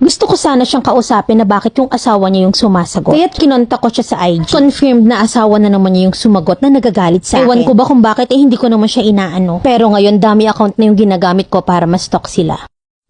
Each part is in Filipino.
Gusto ko sana siyang kausapin na bakit yung asawa niya yung sumasagot. Kaya't kinontak ko siya sa IG. Confirmed na asawa na naman niya yung sumagot na nagagalit sa akin. Ewan ko ba kung bakit hindi ko naman siya inaano. Pero ngayon dami account na yung ginagamit ko para ma-stalk sila.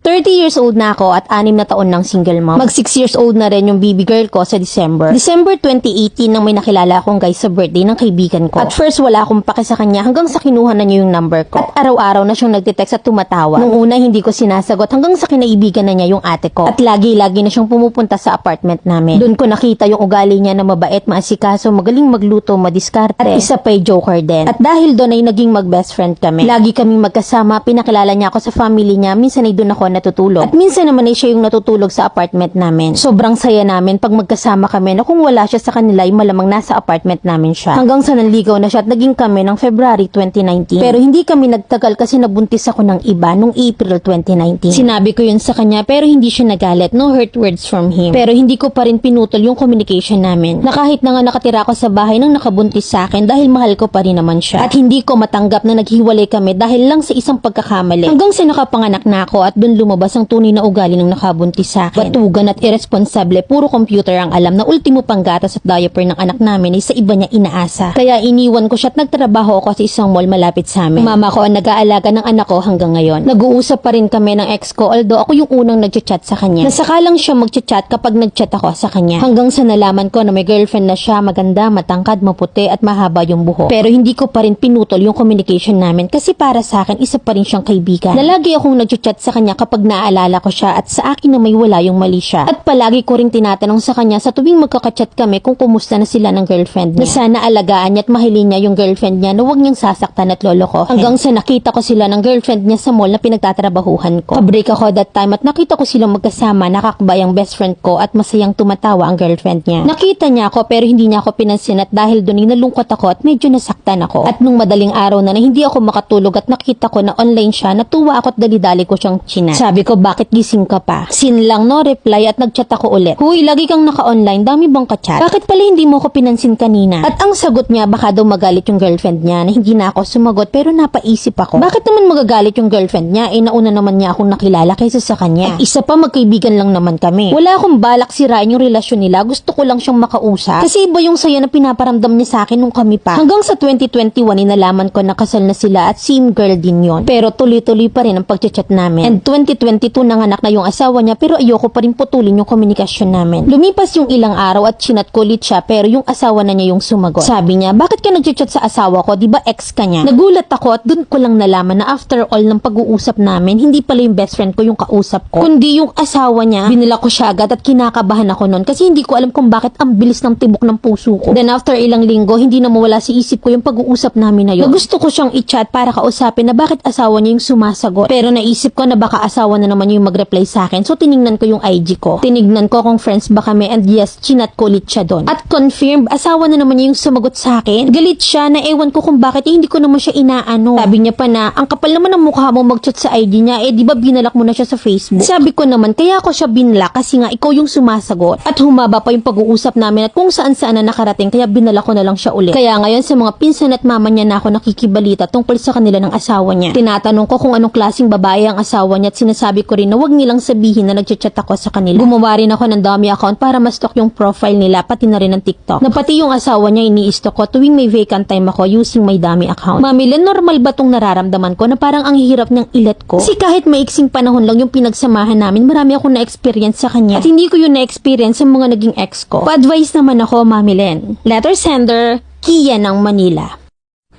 30 years old na ako at 6 na taon ng single mom. Mag 6 years old na rin yung baby girl ko sa December 2018 nang may nakilala akong guy sa birthday ng kaibigan ko. At first wala akong pake sa kanya hanggang sa kinuha na niya yung number ko. At araw-araw na siyang nagtitext at tumatawa. Nung una hindi ko sinasagot hanggang sa kinaibigan na niya yung ate ko. At lagi-lagi na siyang pumupunta sa apartment namin. Doon ko nakita yung ugali niya na mabait, maasikaso, magaling magluto, madiskarte. At isa pa'y joker din. At dahil doon ay naging mag-best friend kami. Lagi kaming magkasama, pinakilala niya ako sa family niya, minsan ay doon ako natutulog. At minsan naman ay siya yung natutulog sa apartment namin. Sobrang saya namin pag magkasama kami na kung wala siya sa kanila ay malamang nasa apartment namin siya. Hanggang sa nanligaw na siya at naging kami ng February 2019. Pero hindi kami nagtagal kasi nabuntis ako ng iba nung April 2019. Sinabi ko yun sa kanya pero hindi siya nagalit. No hurt words from him. Pero hindi ko pa rin pinutol yung communication namin. Na kahit na nga nakatira ako sa bahay nang nakabuntis sa akin dahil mahal ko pa rin naman siya. At hindi ko matanggap na naghiwalay kami dahil lang sa isang pagkakamali. Hanggang sa nakapanganak na ako at dun lumabas ang tunay na ugali ng nakabuntis sa akin. Batugan at irresponsable, puro computer ang alam na ultimo panggatas at diaper ng anak namin ay sa iba niya inaasa. Kaya iniwan ko siya at nagtrabaho ako sa isang mall malapit sa amin. Mama ko ang nag-aalaga ng anak ko hanggang ngayon. Nag-uusap pa rin kami ng ex ko although ako yung unang nag-chat sa kanya. Nasaka lang siya mag-chat kapag nag-chat ako sa kanya. Hanggang sa nalaman ko na may girlfriend na siya, maganda, matangkad, maputi at mahaba yung buhok. Pero hindi ko pa rin pinutol yung communication namin kasi para sa akin isa pa rin siyang kaibigan. Na lagi akong nag-chat sa kanya kapag naalala ko siya at sa akin na may wala yung mali siya. At palagi ko ring tinatanong sa kanya sa tuwing magkakachat kami kung kumusta na sila ng girlfriend niya. Na sana alagaan niya at mahalin niya yung girlfriend niya na huwag niyang sasaktan at lolokohin. Hanggang sa nakita ko sila ng girlfriend niya sa mall na pinagtatrabahuhan ko. Pabreak ako that time at nakita ko silang magkasama, nakakbay ang best friend ko at masayang tumatawa ang girlfriend niya. Nakita niya ako pero hindi niya ako pinansin at dahil doon nalungkot ako at medyo nasaktan ako. At nung madaling araw na hindi ako makatulog at nakita ko na online siya, natuwa ako at dali-dali ko siyang chinat. Sabi ko, bakit gising ka pa? Sin lang, no reply at nagchat ako ulit. Huy, lagi kang naka-online, dami bang ka-chat? Bakit pala hindi mo ako pinansin kanina? At ang sagot niya, baka daw magalit yung girlfriend niya na hindi na ako sumagot pero napaisip ako. Bakit naman magagalit yung girlfriend niya? Nauna naman niya akong nakilala kaysa sa kanya. At isa pa, magkaibigan lang naman kami. Wala akong balak sirain yung relasyon nila, gusto ko lang siyang makausap. Kasi iba yung saya na pinaparamdam niya sa akin nung kami pa. Hanggang sa 2021, inalaman ko na kasal na sila at same girl din yon. Pero tuloy-tuloy pa rin ang pagchat namin. And 2022 nanganak na yung asawa niya pero ayoko pa rin putulin yung communication namin. Lumipas yung ilang araw at chinat ko ulit siya pero yung asawa na niya yung sumagot. Sabi niya, bakit ka nag-chat sa asawa ko? Di ba ex ka niya? Nagulat ako at dun ko lang nalaman na after all ng pag-uusap namin, hindi pala yung best friend ko yung kausap ko, kundi yung asawa niya. Binila ko siya agad at kinakabahan ako nun kasi hindi ko alam kung bakit ang bilis ng tibok ng puso ko. Then after ilang linggo, hindi na mawala sa isip ko yung pag-uusap namin na yun. Gusto ko siyang i-chat para kausapin na bakit asawa niya yung sumasagot. Pero naisip ko na baka asawa na naman yung mag-reply sa akin. So tinignan ko yung IG ko. Tinignan ko kung friends ba kami and yes, chinat ko ulit siya doon. At confirmed, asawa na naman niya yung sumagot sa akin. Galit siya na ewan ko kung bakit hindi ko naman siya inaano. Sabi niya pa na, ang kapal naman ng mukha mo mag-chat sa IG niya, di ba binalak mo na siya sa Facebook? Sabi ko naman, kaya ako siya binalak kasi nga ikaw yung sumasagot. At humaba pa yung pag-uusap namin at kung saan-saan na nakarating kaya binalak ko na lang siya ulit. Kaya ngayon sa mga pinsan at mama niya na ako nakikibalita tungkol sa kanila ng asawa niya. Tinatanong ko kung anong klaseng babae ang asawa niya at sinasabi ko rin na wag nilang sabihin na nagchat-chat ako sa kanila. Gumawa rin ako ng dummy account para ma-stalk yung profile nila pati na rin ng TikTok. Na pati yung asawa niya ini-stalk ko tuwing may vacant time ako using my dummy account. Mamilan, normal ba tong nararamdaman ko na parang ang hirap niyang ilet ko? Kasi kahit maiksing panahon lang yung pinagsamahan namin, marami akong na-experience sa kanya. At hindi ko yun na-experience sa mga naging ex ko. Pa-advise naman ako, Mamilen. Letter sender, Kia ng Manila.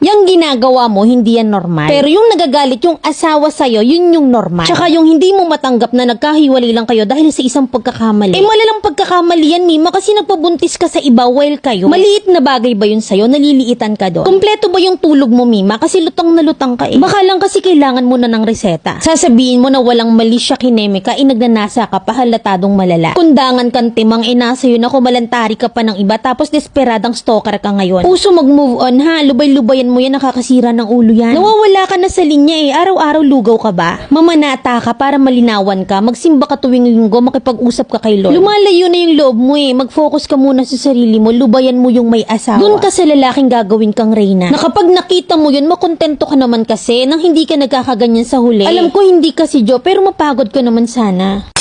Yung ginagawa mo, hindi yan normal. Pero yung nagagalit yung asawa sa'yo, yun yung normal. Tsaka yung hindi mo matanggap na nagkahiwalay lang kayo dahil sa isang pagkakamali. Malalang pagkakamali yan, Mima, kasi nagpabuntis ka sa iba while kayo. Maliit na bagay ba yun sa'yo? Naliliitan ka doon? Kompleto ba yung tulog mo, Mima? Kasi lutang na lutang ka eh. Baka lang kasi kailangan mo na ng reseta. Sasabihin mo na walang mali siya kinemika, nagnanasa ka pa, halatadong malala. Kundangan kang timang, nasa yun ako, malantari ka pa ng iba, tapos desperadang stalker ka ngayon. Puso mag-move on ha, lubay-lubayan mo yan, nakakasira ng ulo yan. Nawawala ka na sa linya araw-araw lugaw ka ba? Mamanata ka para malinawan ka, magsimba ka tuwing linggo, makipag-usap ka kay Lord. Lumalayo na yung loob mo mag-focus ka muna sa sarili mo, lubayan mo yung may asawa. Doon ka sa lalaking gagawin kang reyna. Na kapag nakita mo yun, makontento ka naman kasi nang hindi ka nagkakaganyan sa huli. Alam ko hindi ka si Joe, pero mapagod ka naman sana.